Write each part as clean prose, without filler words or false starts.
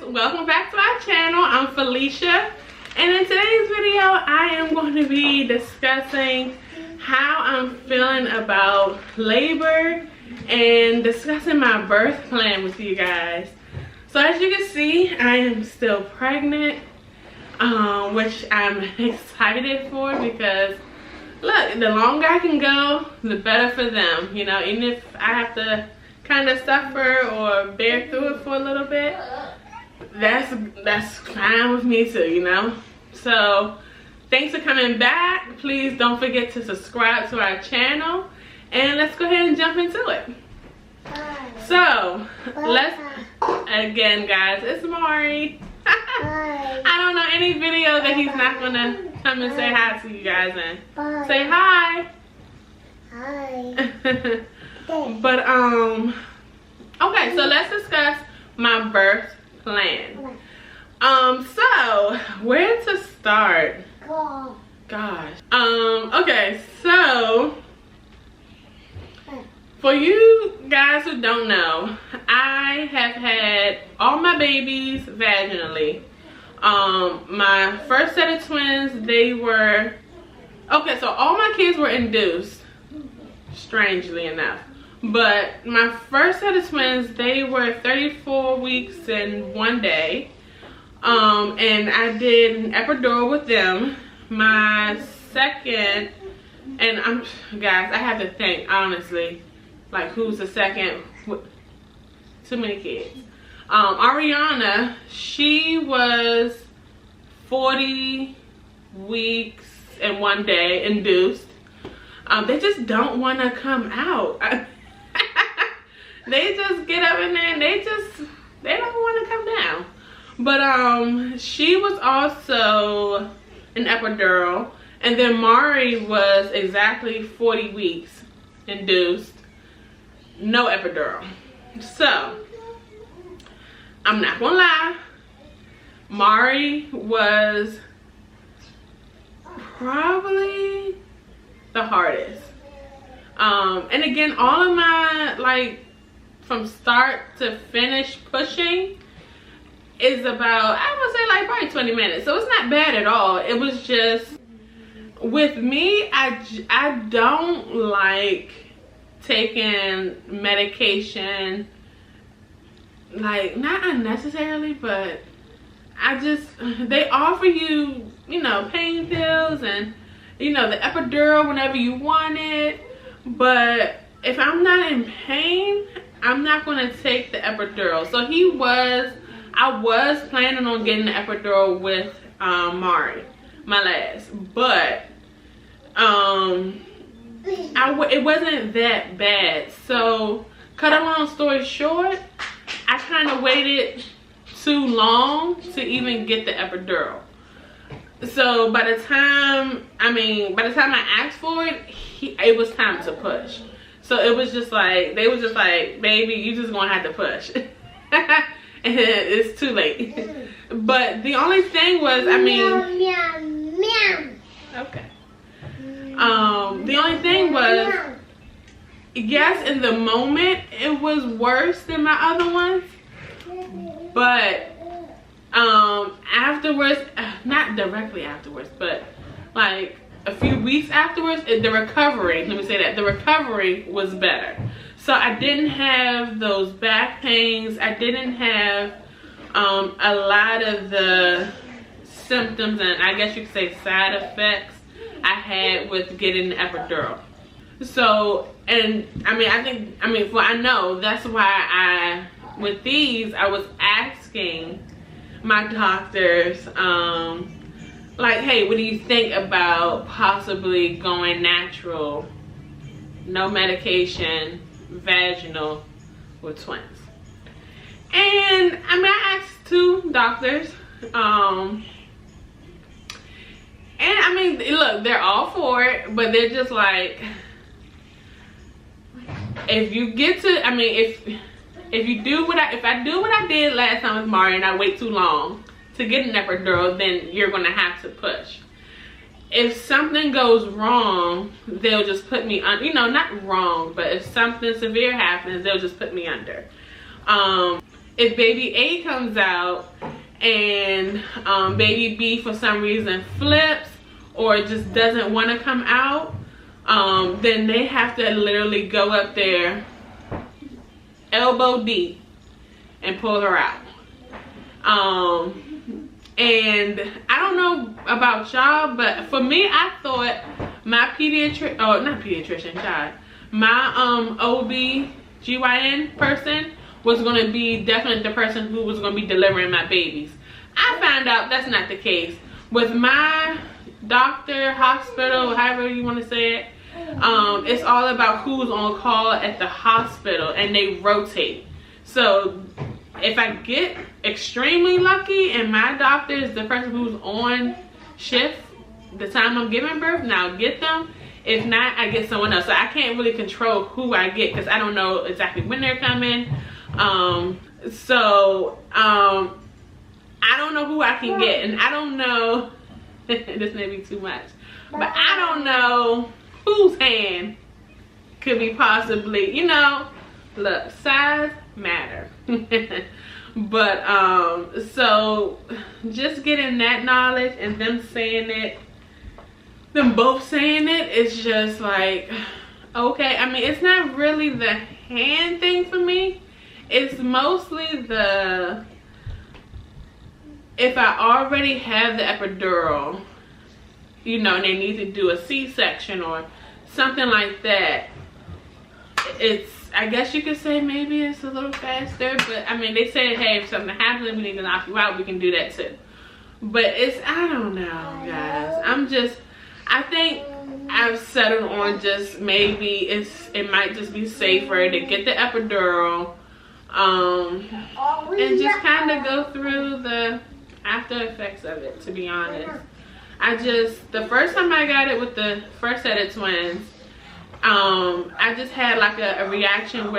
welcome back to our channel. I'm Felicia, and in today's video I am going to be discussing how I'm feeling about labor and discussing my birth plan with you guys. So as you can see, I am still pregnant, which I'm excited for because look, the longer I can go, the better for them. You know, even if I have to kind of suffer or bear through it for a little bit, that's fine with me too, you know. So thanks for coming back. Please don't forget to subscribe to our channel, and let's go ahead and jump into it. So let's, again guys, it's Mari. I don't know any video that he's not gonna come and say hi to you guys in. Say hi. Hi. But okay, so let's discuss my birth plan. So where to start? Gosh. Okay, so for you guys who don't know, I have had all my babies vaginally. My first set of twins, they were okay, so all my kids were induced, strangely enough. But my first set of twins, they were 34 weeks and 1 day. And I did an epidural with them. My second, and guys, I have to think, honestly, like who's the second? Too many kids. Ariana, she was 40 weeks and 1 day induced. They just don't want to come out. They just get up in there and they don't want to come down. But she was also an epidural, and then Mari was exactly 40 weeks induced, no epidural. So I'm not gonna lie, Mari was probably the hardest. And again, all of my, like, from start to finish pushing is about, I would say, like probably 20 minutes. So it's not bad at all. It was just, with me, I don't like taking medication, like, not unnecessarily, but I just, they offer you, you know, pain pills and, you know, the epidural whenever you want it. But if I'm not in pain, I'm not going to take the epidural. So I was planning on getting the epidural with Mari, my last. But it wasn't that bad. So cut a long story short, I kind of waited too long to even get the epidural. So by the time I asked for it, it was time to push. So it was just like, they was just like, baby, you just gonna have to push. And it's too late. But the only thing was, okay. The only thing was, yes, in the moment, it was worse than my other ones. But afterwards, not directly afterwards, but like a few weeks afterwards, the recovery, let me say that, the recovery was better. So I didn't have those back pains. I didn't have a lot of the symptoms and I guess you could say side effects I had with getting the epidural. So, and I know that's why with these, I was asking my doctors, like, hey, what do you think about possibly going natural, no medication, vaginal with twins? And I asked 2 doctors, and look, they're all for it, but they're just like, if you get to, if I do what I did last time with Mari and I wait too long to get an epidural, then you're gonna have to push. If something goes wrong, they'll just put me on, you know, not wrong, but if something severe happens, they'll just put me under. If baby A comes out and baby B for some reason flips or just doesn't want to come out, then they have to literally go up there elbow deep and pull her out. And I don't know about y'all, but for me, I thought my my OB/GYN person was going to be definitely the person who was going to be delivering my babies. I found out that's not the case. With my doctor, hospital, however you want to say it, it's all about who's on call at the hospital, and they rotate. So if I get extremely lucky and my doctor is the person who's on shift the time I'm giving birth, now I'll get them. If not, I get someone else. So I can't really control who I get because I don't know exactly when they're coming. I don't know who I can get, and I don't know this may be too much, but I don't know whose hand could be possibly, you know, look, size matter. But so just getting that knowledge and them both saying it, it's just like, okay. I mean, it's not really the hand thing for me. It's mostly the, if I already have the epidural, you know, and they need to do a C-section or something like that, it's, I guess you could say maybe it's a little faster, but I mean, they said, hey, if something happens and we need to knock you out, we can do that too. But it's, I don't know, guys. I think I've settled on just maybe it might just be safer to get the epidural, and just kind of go through the after effects of it, to be honest. The first time I got it with the first set of twins, I just had like a reaction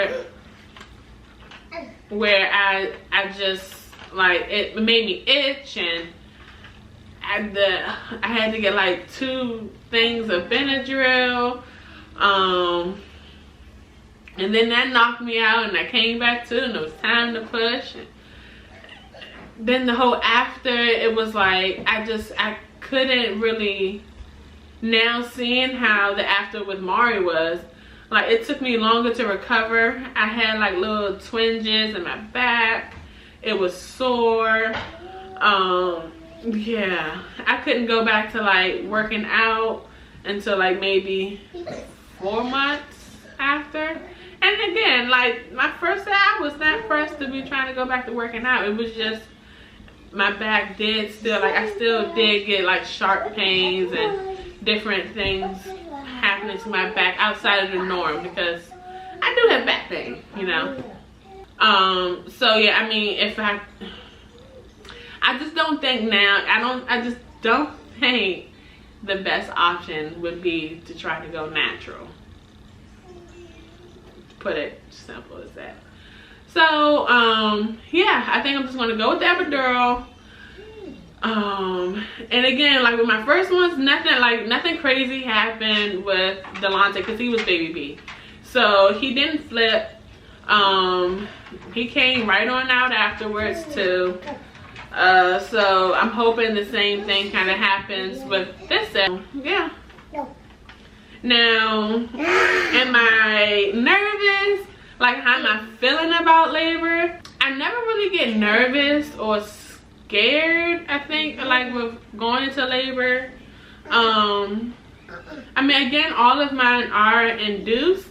where I just, like, it made me itch, and I had to get like 2 things of Benadryl, and then that knocked me out, and I came back to, and it was time to push. And then the whole after, it was like I couldn't really, now seeing how the after with Mari was, like, it took me longer to recover. I had like little twinges in my back. It was sore. Yeah, I couldn't go back to like working out until like maybe 4 months after. And again, like my first set, I was not pressed to be trying to go back to working out. It was just my back did still, like, I still did get like sharp pains and different things happening to my back outside of the norm, because I do have back pain, you know. So yeah, I mean, if I just don't think now, I just don't think the best option would be to try to go natural. Put it simple as that. So yeah, I think I'm just gonna go with the epidural. And again, like with my first ones, nothing crazy happened with Delonte because he was baby B. So he didn't flip. He came right on out afterwards too. So I'm hoping the same thing kind of happens with this set. Yeah. Now, am I nervous? Like, how am I feeling about labor? I never really get nervous or scared, I think, like with going into labor. I mean, again, all of mine are induced.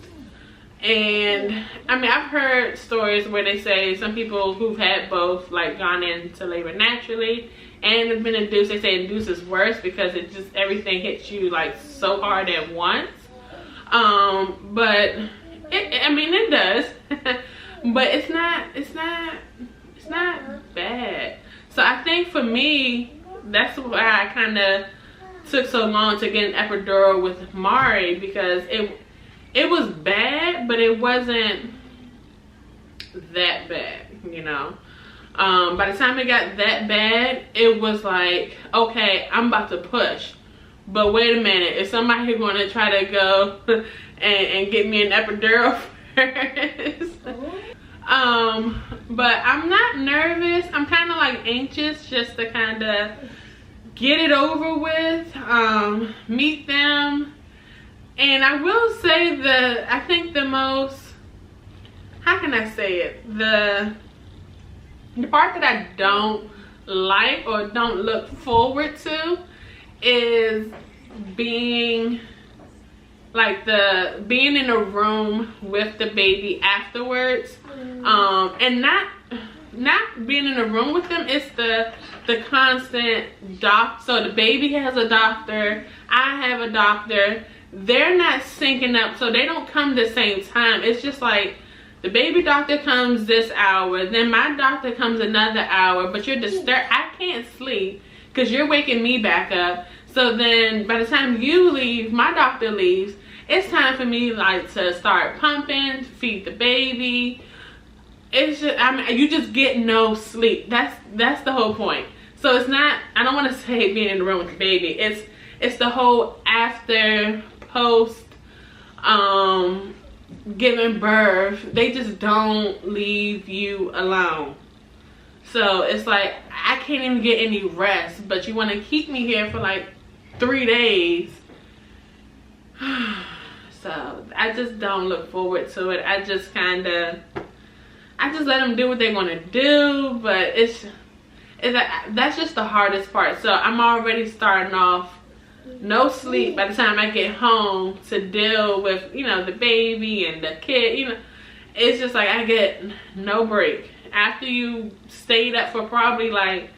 And I mean, I've heard stories where they say some people who've had both, like, gone into labor naturally and have been induced, they say induced is worse because it just, everything hits you like so hard at once. But I mean, it does. But it's not bad. So I think for me, that's why I kind of took so long to get an epidural with Mari, because it was bad, but it wasn't that bad, you know. By the time it got that bad, it was like, okay, I'm about to push. But wait a minute, is somebody going to try to go and get me an epidural first? But I'm not nervous. I'm kind of like anxious just to kind of get it over with, meet them. And I will say that I think the most, how can I say it? The part that I don't like or don't look forward to is being being in a room with the baby afterwards. And not being in a room with them, it's the constant so the baby has a doctor, I have a doctor, they're not syncing up, so they don't come the same time. It's just like the baby doctor comes this hour, then my doctor comes another hour, but you're disturbed. I can't sleep because you're waking me back up. So then by the time you leave, my doctor leaves, it's time for me like to start pumping, feed the baby. It's just, I mean, you just get no sleep. That's the whole point. So it's not, I don't want to say being in the room with the baby. It's the whole after, post, giving birth. They just don't leave you alone. So it's like, I can't even get any rest, but you want to keep me here for like 3 days. So I just don't look forward to it. I just let them do what they want to do, but that's just the hardest part. So I'm already starting off no sleep by the time I get home to deal with, you know, the baby and the kid. You know, it's just like I get no break. After you stayed up for probably like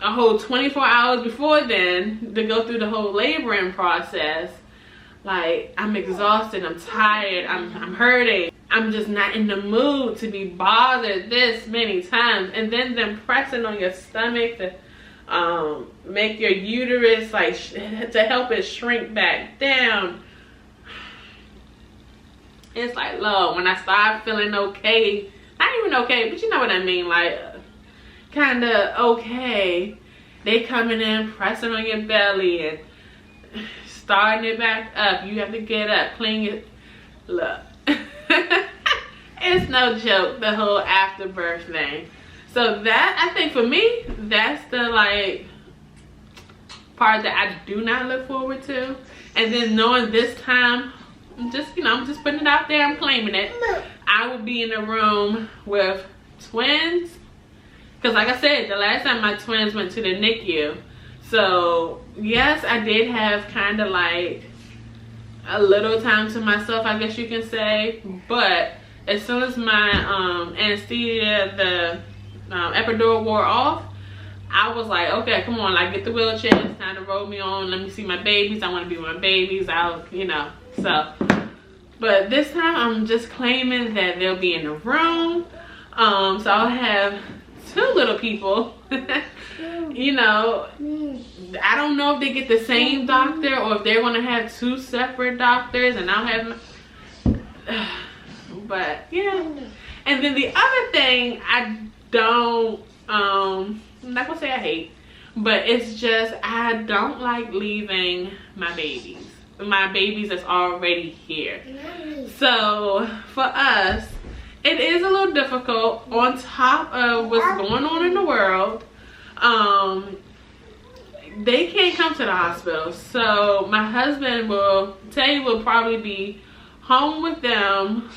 a whole 24 hours before then to go through the whole laboring process, like I'm exhausted, I'm tired, I'm hurting. I'm just not in the mood to be bothered this many times. And then them pressing on your stomach to make your uterus, like to help it shrink back down. It's like, Lord, when I start feeling okay, not even okay, but you know what I mean, like kind of okay, they coming in, pressing on your belly and starting it back up. You have to get up, clean it. Look. It's no joke, the whole afterbirth thing. So that, I think for me, that's the like part that I do not look forward to. And then knowing this time, I'm just putting it out there, I'm claiming it. I will be in a room with twins. Because like I said, the last time my twins went to the NICU. So yes, I did have kind of like a little time to myself, I guess you can say. But as soon as my anesthesia, the epidural wore off, I was like, okay, come on, like get the wheelchair, it's time to roll me on, let me see my babies, I want to be with my babies, you know. So, but this time I'm just claiming that they'll be in the room. So I'll have 2 little people. You know, I don't know if they get the same doctor or if they're going to have 2 separate doctors and I'll have but yeah. And then the other thing I don't, I'm not gonna say I hate, but it's just I don't like leaving my babies that's already here. So for us, it is a little difficult on top of what's going on in the world. They can't come to the hospital, so my husband will probably be home with them,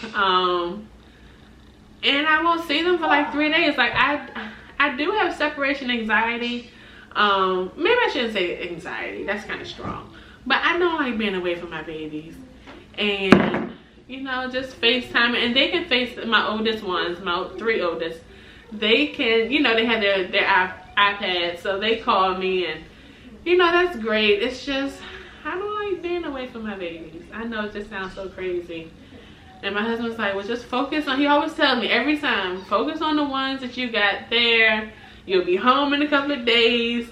and I won't see them for like 3 days. Like I do have separation anxiety. Maybe I shouldn't say anxiety, that's kind of strong, but I don't like being away from my babies. And you know, just FaceTime, and they can face my oldest ones, my 3 oldest, they can, you know, they have their iPads, so they call me, and you know, that's great. It's just I don't like being away from my babies. I know it just sounds so crazy. And my husband's like, well, just focus on, he always tells me every time, focus on the ones that you got there. You'll be home in a couple of days.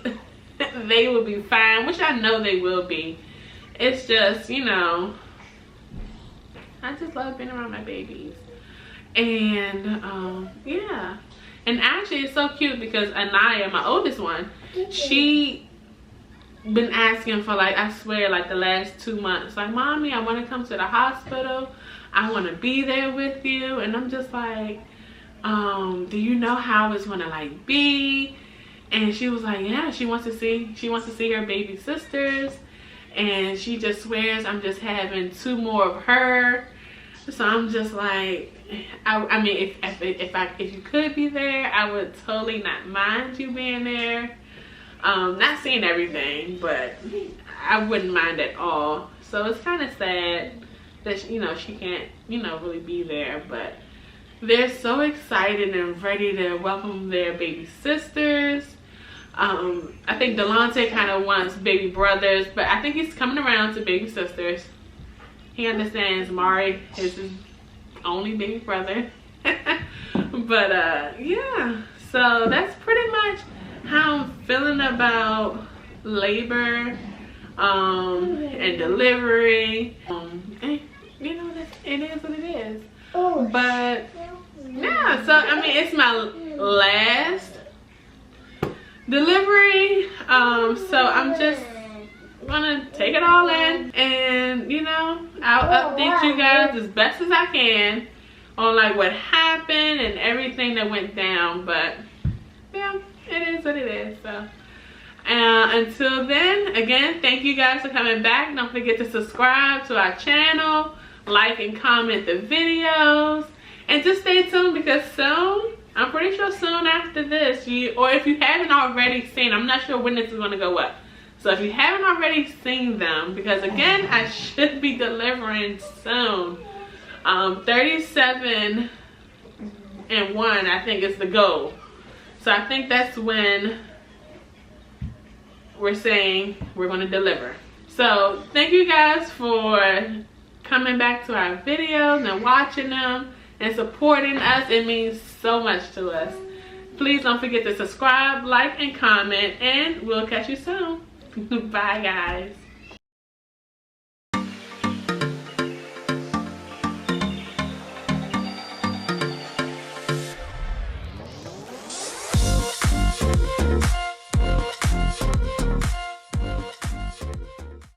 They will be fine, which I know they will be. It's just, you know, I just love being around my babies. And yeah. And actually it's so cute because Anaya, my oldest one, she been asking for, like, I swear, like the last 2 months, like, mommy, I want to come to the hospital, I want to be there with you. And I'm just like, do you know how it's gonna like be? And she was like, yeah, she wants to see her baby sisters, and she just swears I'm just having 2 more of her. So I'm just like, I mean, if you could be there, I would totally not mind you being there. Not seeing everything, but I wouldn't mind at all. So it's kind of sad that she can't really be there, but they're so excited and ready to welcome their baby sisters. I think Delonte kind of wants baby brothers, but I think he's coming around to baby sisters. He understands Mari is his only baby brother. But yeah, so that's pretty much how I'm feeling about labor and delivery. And, it is what it is. But yeah, so I mean, it's my last delivery, so I'm just gonna take it all in, and I'll update you guys as best as I can on like what happened and everything that went down. But yeah, it is what it is. So until then, again, thank you guys for coming back. Don't forget to subscribe to our channel, like and comment the videos, and just stay tuned, because soon, I'm pretty sure soon after this, or if you haven't already seen, I'm not sure when this is going to go up. So if you haven't already seen them, because again, I should be delivering soon. 37 and 1, I think, is the goal. So I think that's when we're saying we're going to deliver. So thank you guys for coming back to our videos and watching them and supporting us. It means so much to us. Please don't forget to subscribe, like, and comment, and we'll catch you soon. Bye, guys.